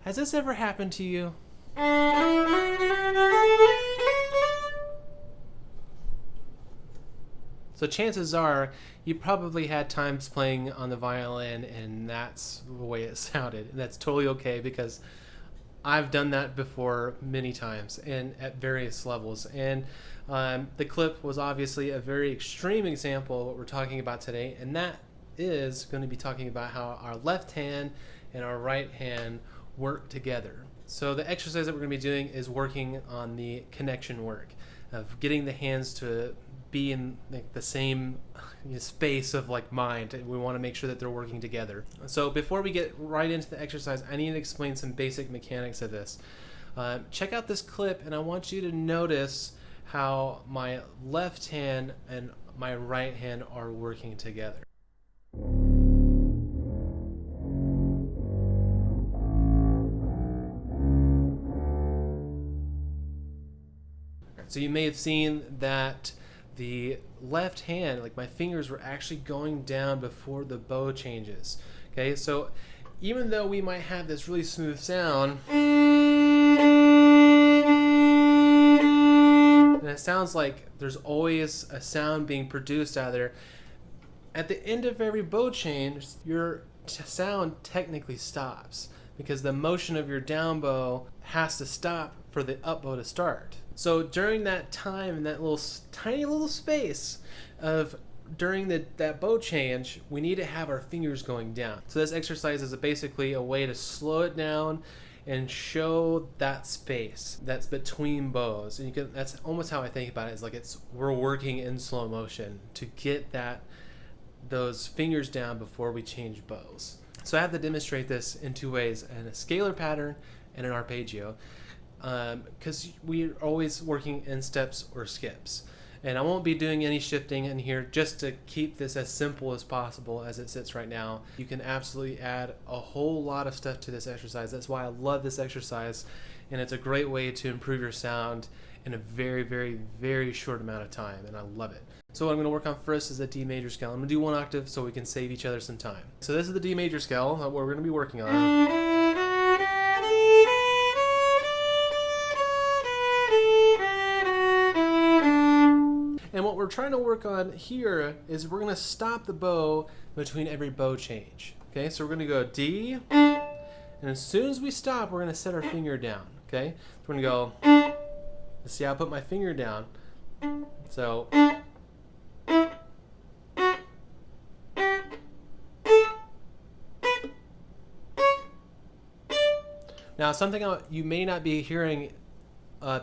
Has this ever happened to you? So chances are you probably had times playing on the violin and that's the way it sounded. And that's totally okay because I've done that before many times and at various levels. And the clip was obviously a very extreme example of what we're talking about today. And that is going to be talking about how our left hand and our right hand work together. So the exercise that we're going to be doing is working on the connection work of getting the hands to be in like the same space of like mind. We want to make sure that they're working together. So before we get right into the exercise, I need to explain some basic mechanics of this. Check out this clip, and I want you to notice how my left hand and my right hand are working together. So you may have seen that the left hand, like my fingers were actually going down before the bow changes. Okay, so even though we might have this really smooth sound, and it sounds like there's always a sound being produced out of there, at the end of every bow change, your sound technically stops because the motion of your down bow has to stop for the up bow to start. So during that time, in that little tiny little space of during that bow change, we need to have our fingers going down. So this exercise is basically a way to slow it down and show that space that's between bows. And that's almost how I think about it. Is like we're working in slow motion to get those fingers down before we change bows. So I have to demonstrate this in two ways: in a scalar pattern and an arpeggio. Because we're always working in steps or skips. And I won't be doing any shifting in here just to keep this as simple as possible as it sits right now. You can absolutely add a whole lot of stuff to this exercise. That's why I love this exercise, and it's a great way to improve your sound in a very, very, very short amount of time, and I love it. So what I'm going to work on first is the D major scale. I'm going to do one octave so we can save each other some time. So this is the D major scale that we're going to be working on. And what we're trying to work on here is we're going to stop the bow between every bow change. Okay, so we're going to go D, and as soon as we stop, we're going to set our finger down. Okay, so we're going to go, let's see how I put my finger down. So, now something you may not be hearing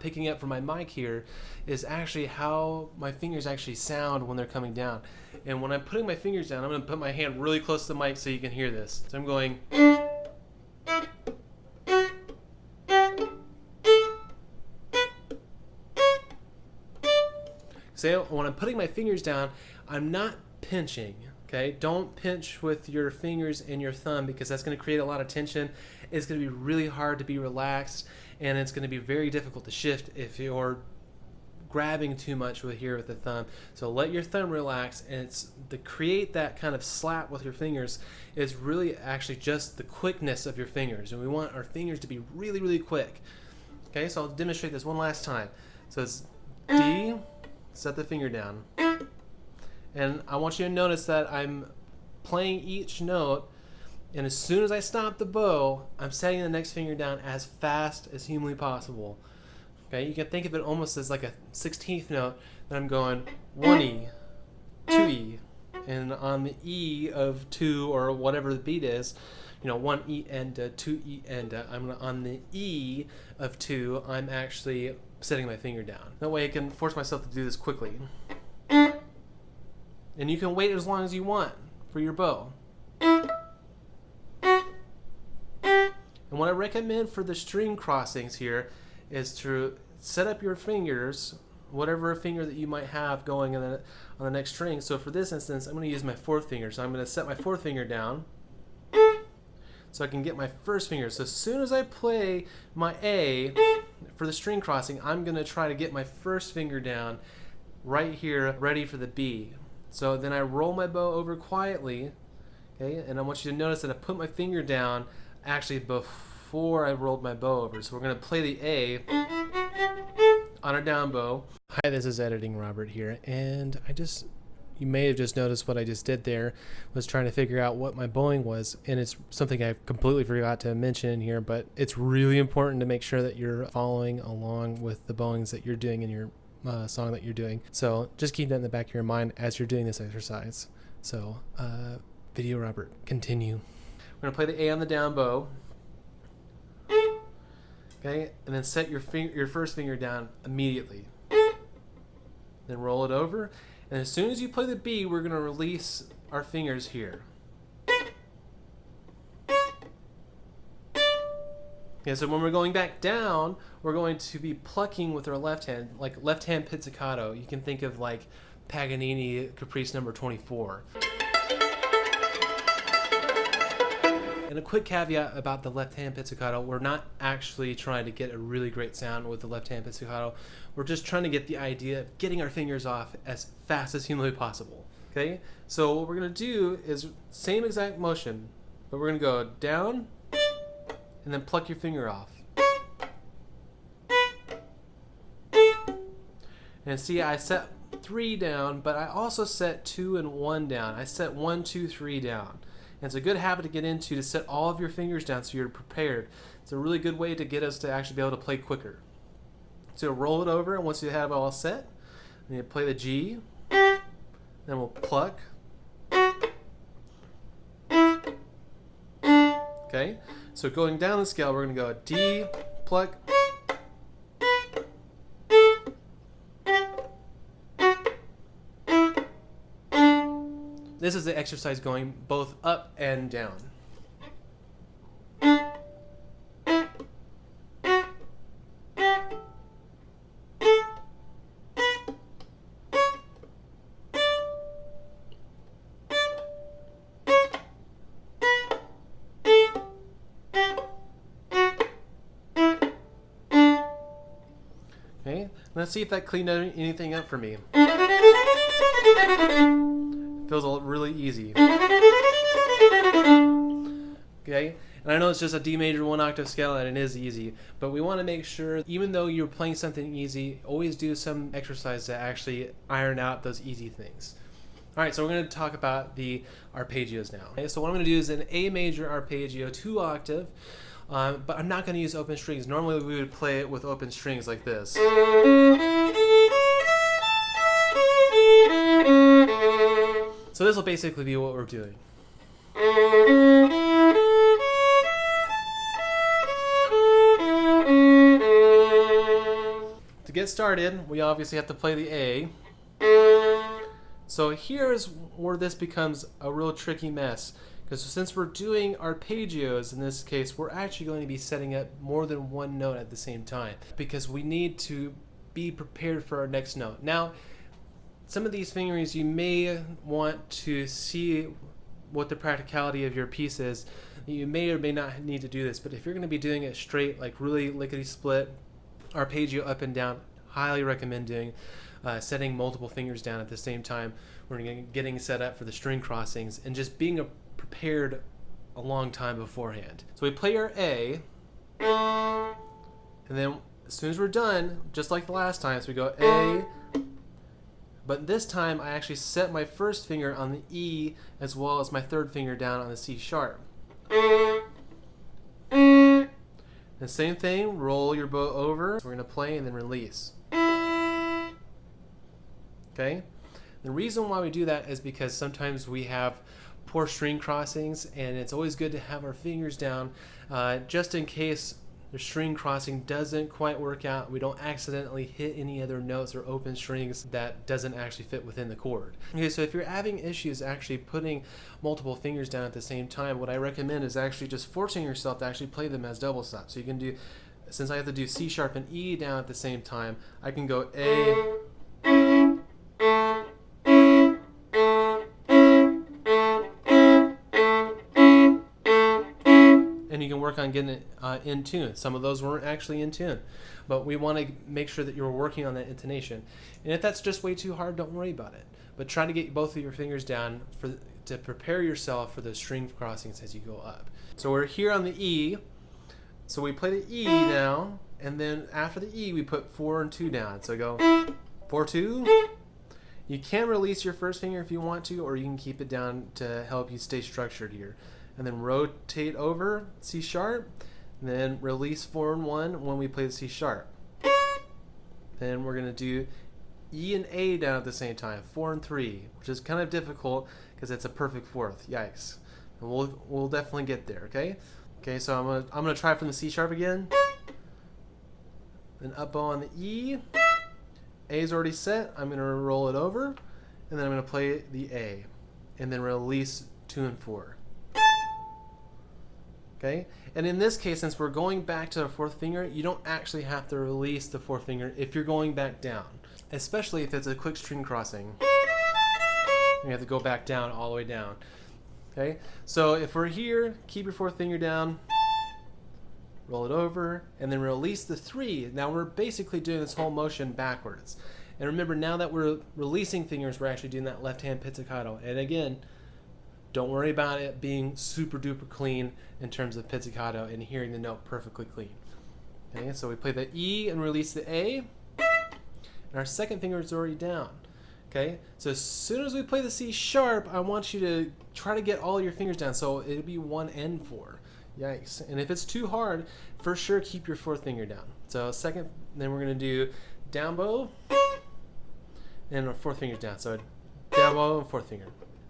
picking up from my mic here is actually how my fingers actually sound when they're coming down. And when I'm putting my fingers down, I'm going to put my hand really close to the mic so you can hear this. So I'm going. So when I'm putting my fingers down, I'm not pinching. Okay, don't pinch with your fingers and your thumb because that's going to create a lot of tension. It's going to be really hard to be relaxed, and it's going to be very difficult to shift if you're grabbing too much with the thumb. So let your thumb relax, and it's to create that kind of slap with your fingers is really actually just the quickness of your fingers, and we want our fingers to be really, really quick. Okay, so I'll demonstrate this one last time. So it's D, set the finger down. And I want you to notice that I'm playing each note, and as soon as I stop the bow, I'm setting the next finger down as fast as humanly possible. Okay, you can think of it almost as like a 16th note, that I'm going 1E, 2E, and on the E of 2 or whatever the beat is, 1E and 2E and on the E of 2, I'm actually setting my finger down. That way I can force myself to do this quickly. And you can wait as long as you want for your bow. And what I recommend for the string crossings here is to set up your fingers, whatever finger that you might have going on the next string. So for this instance, I'm going to use my fourth finger. So I'm going to set my fourth finger down so I can get my first finger. So as soon as I play my A for the string crossing, I'm going to try to get my first finger down right here, ready for the B. So then I roll my bow over quietly, okay, and I want you to notice that I put my finger down actually before I rolled my bow over. So we're going to play the A on our down bow. Hi, this is Editing Robert here, and you may have just noticed what I just did there was trying to figure out what my bowing was, and it's something I completely forgot to mention here, but it's really important to make sure that you're following along with the bowings that you're doing in your song that you're doing. So just keep that in the back of your mind as you're doing this exercise. So Video Robert, continue. We're going to play the A on the down bow. Okay, and then set your first finger down immediately. Then roll it over, and as soon as you play the B, we're going to release our fingers here. Okay, so when we're going back down, we're going to be plucking with our left hand, like left hand pizzicato. You can think of like Paganini Caprice number 24. And a quick caveat about the left-hand pizzicato, we're not actually trying to get a really great sound with the left-hand pizzicato. We're just trying to get the idea of getting our fingers off as fast as humanly possible. Okay? So what we're going to do is same exact motion, but we're going to go down and then pluck your finger off. And see, I set 3 down, but I also set 2 and 1 down. I set 1, 2, 3 down. And it's a good habit to get into to set all of your fingers down so you're prepared. It's a really good way to get us to actually be able to play quicker. So roll it over, and once you have it all set, then you play the G, then we'll pluck. Okay, so going down the scale, we're going to go D, pluck, this is the exercise going both up and down. Okay, let's see if that cleaned anything up for me. Feels really easy. Okay, and I know it's just a D major 1 octave scale and it is easy, but we want to make sure, even though you're playing something easy, always do some exercise to actually iron out those easy things. Alright, so we're going to talk about the arpeggios now. Okay, so what I'm going to do is an A major arpeggio, 2 octave, but I'm not going to use open strings. Normally we would play it with open strings like this. So this will basically be what we're doing. To get started, we obviously have to play the A. So here's where this becomes a real tricky mess, because since we're doing arpeggios in this case, we're actually going to be setting up more than one note at the same time, because we need to be prepared for our next note. Now, some of these fingerings you may want to see what the practicality of your piece is. You may or may not need to do this, but if you're going to be doing it straight, like really lickety-split, arpeggio up and down, highly recommend doing setting multiple fingers down at the same time. We're getting set up for the string crossings and just being prepared a long time beforehand. So we play our A, and then as soon as we're done, just like the last time, so we go A, but this time I actually set my first finger on the E as well as my third finger down on the C sharp. And same thing, roll your bow over. So we're going to play and then release. Okay? The reason why we do that is because sometimes we have poor string crossings, and it's always good to have our fingers down just in case the string crossing doesn't quite work out. We don't accidentally hit any other notes or open strings that doesn't actually fit within the chord. Okay, so if you're having issues actually putting multiple fingers down at the same time, what I recommend is actually just forcing yourself to actually play them as double stops. So you can do, since I have to do C sharp and E down at the same time, I can go A, and you can work on getting it in tune. Some of those weren't actually in tune, but we want to make sure that you're working on that intonation. And if that's just way too hard, don't worry about it. But try to get both of your fingers down to prepare yourself for the string crossings as you go up. So we're here on the E. So we play the E now, and then after the E we put 4 and 2 down. So go 4, 2. You can release your first finger if you want to, or you can keep it down to help you stay structured here. And then rotate over C sharp, and then release 4 and 1 when we play the C sharp. Then we're going to do E and A down at the same time, 4 and 3, which is kind of difficult because it's a perfect fourth. Yikes. And we'll definitely get there, okay? Okay, so I'm gonna try from the C sharp again. Then up bow on the E. A is already set. I'm gonna roll it over, and then I'm gonna play the A, and then release 2 and 4. Okay, and in this case, since we're going back to the fourth finger, you don't actually have to release the fourth finger if you're going back down, especially if it's a quick string crossing. You have to go back down all the way down. Okay, so if we're here, keep your fourth finger down, roll it over, and then release the 3. Now we're basically doing this whole motion backwards. And remember, now that we're releasing fingers, we're actually doing that left hand pizzicato. And again, don't worry about it being super duper clean in terms of pizzicato and hearing the note perfectly clean. Okay, so we play the E and release the A, and our second finger is already down. Okay, so as soon as we play the C sharp, I want you to try to get all your fingers down, so it'll be 1 and 4. Yikes. And if it's too hard, for sure keep your fourth finger down. So second, then we're going to do down bow and our fourth finger's down. So down bow and fourth finger.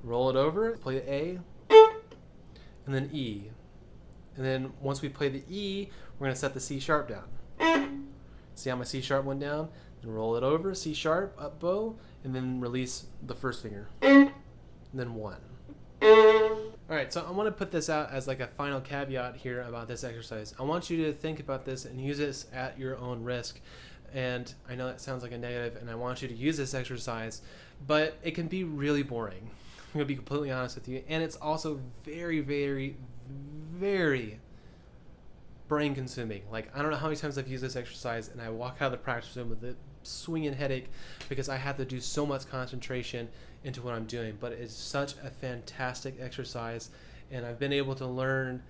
Roll it over, play the A, and then E. And then once we play the E, we're going to set the C sharp down. See how my C sharp went down? Then roll it over, C sharp, up bow, and then release the first finger. And then 1. Alright, so I want to put this out as like a final caveat here about this exercise. I want you to think about this and use this at your own risk. And I know that sounds like a negative, and I want you to use this exercise, but it can be really boring. I'm going to be completely honest with you. And it's also very, very, very brain consuming. Like, I don't know how many times I've used this exercise and I walk out of the practice room with a swinging headache because I have to do so much concentration into what I'm doing. But it's such a fantastic exercise, and I've been able to learn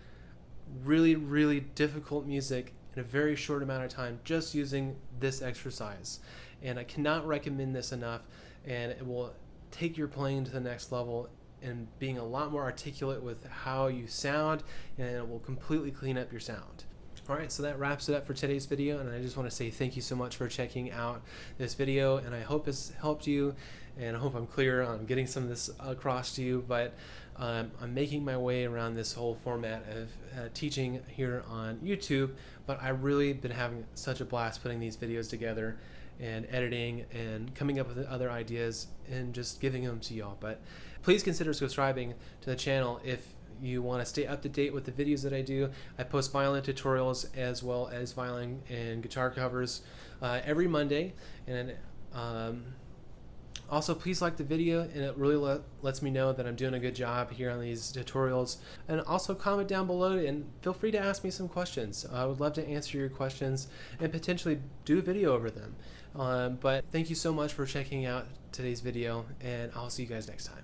really, really difficult music in a very short amount of time just using this exercise. And I cannot recommend this enough, and it will take your playing to the next level and being a lot more articulate with how you sound, and it will completely clean up your sound. Alright, so that wraps it up for today's video, and I just want to say thank you so much for checking out this video, and I hope it's helped you, and I hope I'm clear on getting some of this across to you. But I'm making my way around this whole format of teaching here on YouTube, but I've really been having such a blast putting these videos together and editing and coming up with other ideas and just giving them to y'all. But please consider subscribing to the channel if you want to stay up to date with the videos that I do. I post violin tutorials as well as violin and guitar covers every Monday. And also, please like the video, and it really lets me know that I'm doing a good job here on these tutorials. And also comment down below and feel free to ask me some questions. I would love to answer your questions and potentially do a video over them. But thank you so much for checking out today's video, and I'll see you guys next time.